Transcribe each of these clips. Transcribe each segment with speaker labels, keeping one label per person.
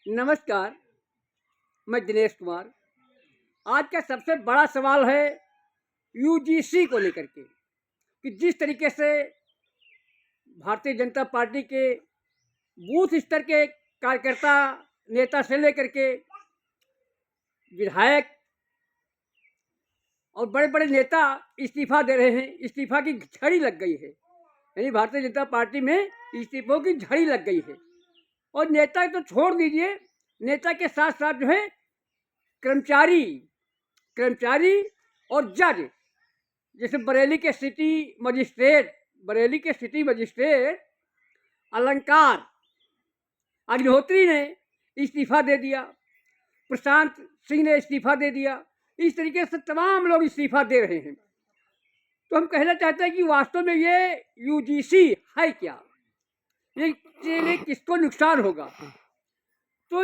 Speaker 1: नमस्कार। मैं दिनेश कुमार। आज का सबसे बड़ा सवाल है यूजीसी को लेकर के कि जिस तरीके से भारतीय जनता पार्टी के बूथ स्तर के कार्यकर्ता नेता से लेकर के विधायक और बड़े बड़े नेता इस्तीफा दे रहे हैं। इस्तीफा की झड़ी लग गई है, यानी भारतीय जनता पार्टी में इस्तीफों की झड़ी लग गई है। और नेता तो छोड़ दीजिए, नेता के साथ साथ जो है कर्मचारी और जज, जैसे बरेली के सिटी मजिस्ट्रेट अलंकार अग्निहोत्री ने इस्तीफा दे दिया, प्रशांत सिंह ने इस्तीफा दे दिया। इस तरीके से तमाम लोग इस्तीफा दे रहे हैं। तो हम कहना चाहते हैं कि वास्तव में ये यूजीसी है क्या, ये किसको नुकसान होगा। तो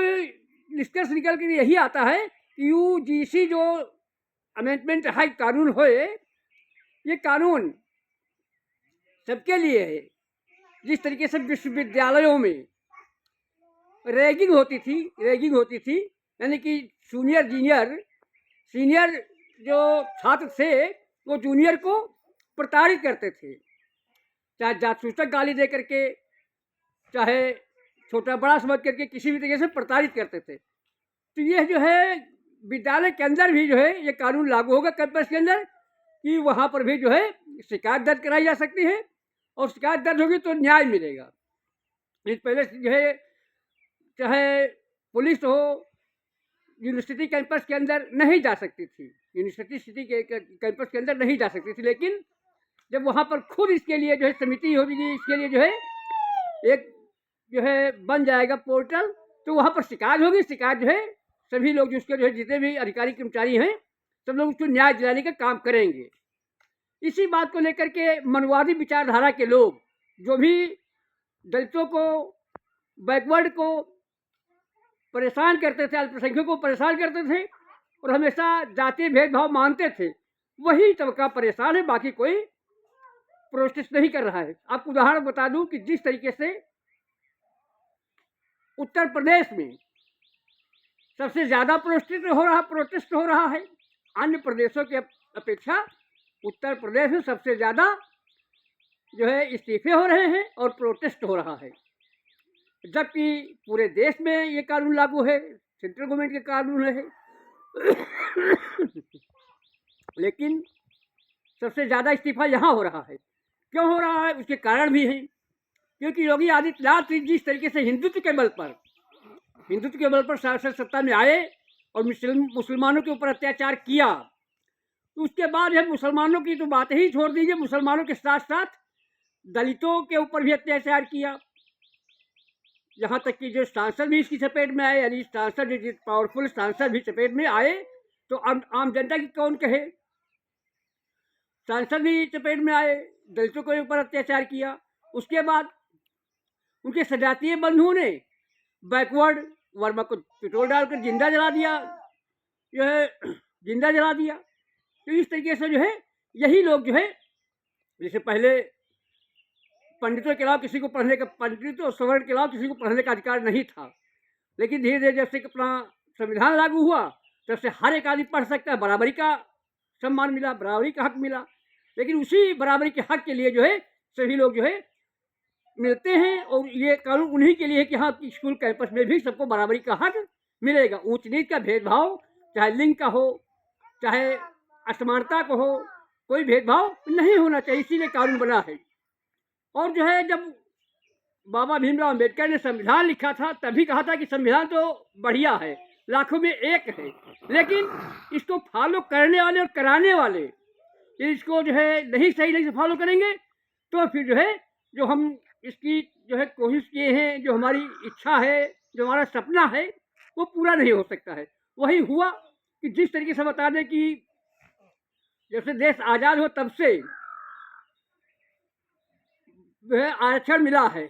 Speaker 1: निष्कर्ष निकल कर यही आता है कि यूजीसी जो अमेंडमेंट है, कानून होए, ये कानून सबके लिए है। जिस तरीके से विश्वविद्यालयों में रैगिंग होती थी, यानी कि सीनियर जो छात्र थे वो जूनियर को प्रताड़ित करते थे, चाहे जासूसक गाली दे करके, चाहे छोटा बड़ा समझ करके किसी भी तरीके से प्रताड़ित करते थे। तो यह जो है विद्यालय के अंदर भी जो है ये कानून लागू होगा कैंपस के अंदर, कि वहाँ पर भी जो है शिकायत दर्ज कराई जा सकती है और शिकायत दर्ज होगी तो न्याय मिलेगा। इस पहले जो है चाहे पुलिस हो, यूनिवर्सिटी कैंपस के अंदर नहीं जा सकती थी, कैंपस के अंदर नहीं जा सकती थी। लेकिन जब वहाँ पर खुद इसके लिए जो है समिति होगी, इसके लिए जो है एक जो है बन जाएगा पोर्टल, तो वहाँ पर शिकायत होगी। शिकायत जो है सभी लोग जिसके जो है जितने भी अधिकारी कर्मचारी हैं सब लोग उसको न्याय दिलाने का काम करेंगे। इसी बात को लेकर के मनवादी विचारधारा के लोग जो भी दलितों को, बैकवर्ड को परेशान करते थे, अल्पसंख्यकों को परेशान करते थे और हमेशा जातीय भेदभाव मानते थे, वही तबका परेशान है, बाकी कोई प्रोटेस्ट नहीं कर रहा है। आपको उदाहरण बता दूं कि जिस तरीके से उत्तर प्रदेश में सबसे ज्यादा प्रोटेस्ट हो रहा है, अन्य प्रदेशों की अपेक्षा उत्तर प्रदेश में सबसे ज्यादा जो है इस्तीफे हो रहे हैं और प्रोटेस्ट हो रहा है। जबकि पूरे देश में ये कानून लागू है, सेंट्रल गवर्नमेंट के कानून है लेकिन सबसे ज्यादा इस्तीफा यहाँ हो रहा है। क्यों हो रहा है, उसके कारण भी हैं। क्योंकि योगी आदित्यनाथ जिस तरीके से हिंदुत्व के बल पर शासन सत्ता में आए और मुसलमानों के ऊपर अत्याचार किया, तो उसके बाद है मुसलमानों की तो बात ही छोड़ दीजिए, मुसलमानों के साथ साथ दलितों के ऊपर भी अत्याचार किया। यहाँ तक कि जो सांसद भी इसकी चपेट में आए, यानी सांसद जो पावरफुल सांसद भी चपेट में आए, तो आम जनता की कौन कहे। सांसद भी चपेट में आए, दलितों के ऊपर अत्याचार किया। उसके बाद उनके सजातीय बंधुओं ने बैकवर्ड वर्मा को पेट्रोल डालकर जिंदा जला दिया। तो इस तरीके से जो है यही लोग जो है, जैसे पहले पंडितों के अलावा किसी को पढ़ने का, पंडित और सवर्ण के अलावा किसी को पढ़ने का अधिकार नहीं था, लेकिन धीरे धीरे जब से अपना संविधान लागू हुआ तब से हर एक आदमी पढ़ सकता है, बराबरी का सम्मान मिला, बराबरी का हक मिला। लेकिन उसी बराबरी के हक के लिए जो है सभी लोग जो है मिलते हैं, और ये कानून उन्हीं के लिए है कि हाँ स्कूल कैंपस में भी सबको बराबरी का हक मिलेगा। ऊंच नीच का भेदभाव, चाहे लिंग का हो, चाहे असमानता को हो, कोई भेदभाव नहीं होना चाहिए, इसीलिए कानून बना है। और जो है जब बाबा भीमराव अंबेडकर ने संविधान लिखा था तभी कहा था कि संविधान तो बढ़िया है, लाखों में एक है, लेकिन इसको फॉलो करने वाले और कराने वाले इसको जो है नहीं सही से फॉलो करेंगे तो फिर जो है जो हम इसकी जो है कोशिश किए हैं, जो हमारी इच्छा है, जो हमारा सपना है, वो पूरा नहीं हो सकता है। वही हुआ कि जिस तरीके से बता दें कि जैसे देश आज़ाद हो तब से जो है आरक्षण मिला है,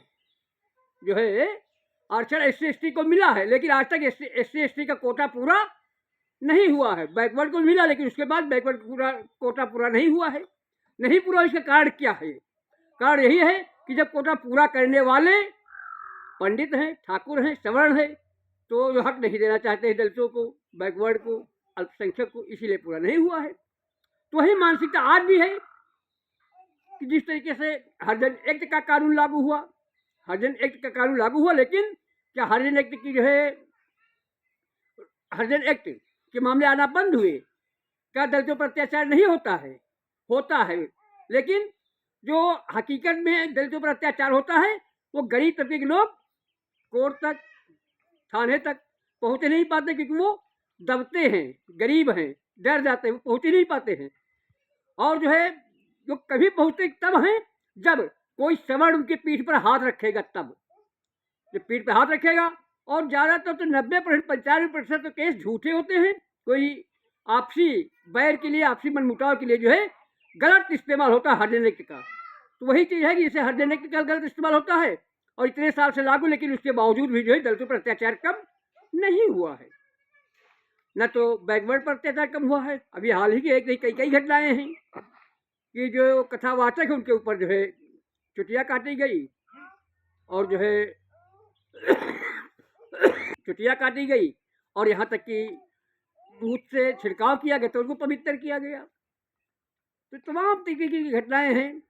Speaker 1: जो है आरक्षण SC/ST को मिला है, लेकिन आज तक SC/ST का कोटा पूरा नहीं हुआ है। बैकवर्ड को मिला, लेकिन उसके बाद बैकवर्ड कोटा पूरा नहीं हुआ है। नहीं पूरा, इसका कारण क्या है? कारण यही है कि जब कोटा पूरा करने वाले पंडित हैं, ठाकुर हैं, सवर्ण हैं, तो जो हक नहीं देना चाहते हैं दलितों को, बैकवर्ड को, अल्पसंख्यक को, इसीलिए पूरा नहीं हुआ है। तो वही मानसिकता आज भी है कि जिस तरीके से हरिजन एक्ट का कानून लागू हुआ, हरिजन एक्ट का कानून लागू हुआ, लेकिन क्या हरिजन एक्ट की जो है हरिजन एक्ट के मामले आना बंद हुए? क्या दलितों पर अत्याचार नहीं होता है? होता है, लेकिन जो हकीकत में दलितों पर अत्याचार होता है वो गरीब तबके के लोग कोर्ट तक, थाने तक पहुँच नहीं पाते, क्योंकि वो दबते हैं, गरीब हैं, डर जाते हैं, वो पहुँच नहीं पाते हैं। और जो है जो कभी पहुँचते तब हैं जब कोई सवर्ण उनकी पीठ पर हाथ रखेगा, तब जब पीठ पर हाथ रखेगा। और ज़्यादातर तो 90% 95% तो केस झूठे होते हैं। कोई आपसी बैर के लिए, आपसी मनमुटाव के लिए जो है गलत इस्तेमाल होता है हरिजन एक्ट का। तो वही चीज़ है कि जैसे हरिजन एक्ट का गलत इस्तेमाल होता है और इतने साल से लागू, लेकिन उसके बावजूद भी जो है दलितों पर अत्याचार कम नहीं हुआ है। न तो बैकवर्ड पर अत्याचार कम हुआ है। अभी हाल ही की कई घटनाएं हैं कि जो कथावाचक है उनके ऊपर जो है चुटिया काटी गई, और जो है चुटिया काटी गई, और यहाँ तक कि दूध से छिड़काव किया गया तो उनको पवित्र किया गया। तो तमाम तरीके की घटनाएं हैं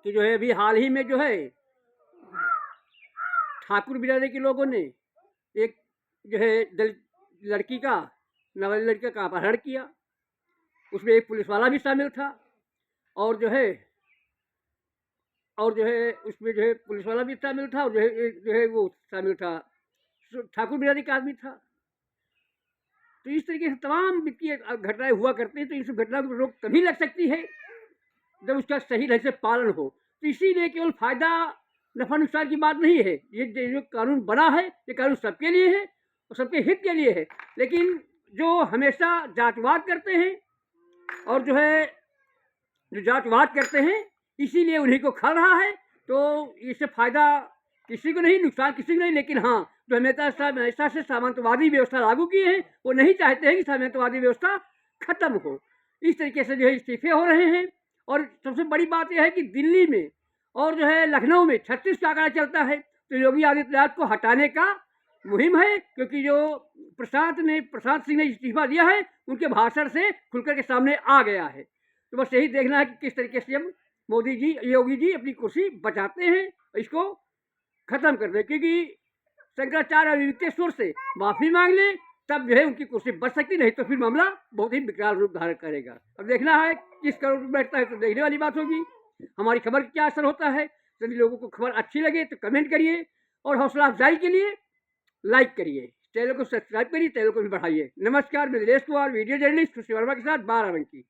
Speaker 1: कि जो है अभी हाल ही में जो है ठाकुर बिरादरी के लोगों ने एक जो है दलित लड़की का, नाबालिग लड़की का अपहरण किया। उसमें एक पुलिस वाला भी शामिल था, और जो है उसमें जो है पुलिस वाला भी शामिल था, और जो है वो शामिल था ठाकुर बिरादरी का आदमी था। तो इस तरीके से तमाम वित्तीय घटनाएं हुआ करती हैं। तो इस घटना को रोक तभी लग सकती है जब उसका सही ढंग से पालन हो। तो इसीलिए केवल फायदा नफा नुकसान की बात नहीं है। ये जो कानून बना है ये कानून सबके लिए है और सबके हित के लिए है। लेकिन जो हमेशा जातिवाद करते हैं और जो है जो जातिवाद करते हैं, इसीलिए उन्हीं को खा रहा है। तो इससे फायदा किसी को नहीं, नुकसान किसी को नहीं। लेकिन हाँ, जो हमेशा से सामंतवादी व्यवस्था लागू की है वो नहीं चाहते हैं कि सामंतवादी व्यवस्था खत्म हो। इस तरीके से जो है इस्तीफे हो रहे हैं। और सबसे बड़ी बात यह है कि दिल्ली में और जो है लखनऊ में 36 का आंकड़ा चलता है। तो योगी आदित्यनाथ को हटाने का मुहिम है, क्योंकि जो प्रशांत सिंह ने इस्तीफा दिया है उनके भाषण से खुलकर के सामने आ गया है। तो बस यही देखना है कि किस तरीके से हम मोदी जी, योगी जी अपनी कुर्सी बचाते हैं, इसको खत्म कर दे। क्योंकि शंकराचार्य अविवेकेश्वर से माफी मांग ले तब जो है उनकी कुर्सी बच सकती, नहीं तो फिर मामला बहुत ही विकराल रूप धारण करेगा। अब देखना है किस करोड़ में बैठता है, तो देखने वाली बात होगी। हमारी खबर का क्या असर होता है। यदि लोगों को खबर अच्छी लगे तो कमेंट करिए, और हौसला अफजाई के लिए लाइक करिए, चैनल को सब्सक्राइब करिए, चैनल को भी बढ़ाइए। नमस्कार, मैं दिनेश कुमार, वीडियो जर्नलिस्ट खुशी वर्मा के साथ 12 बंकी।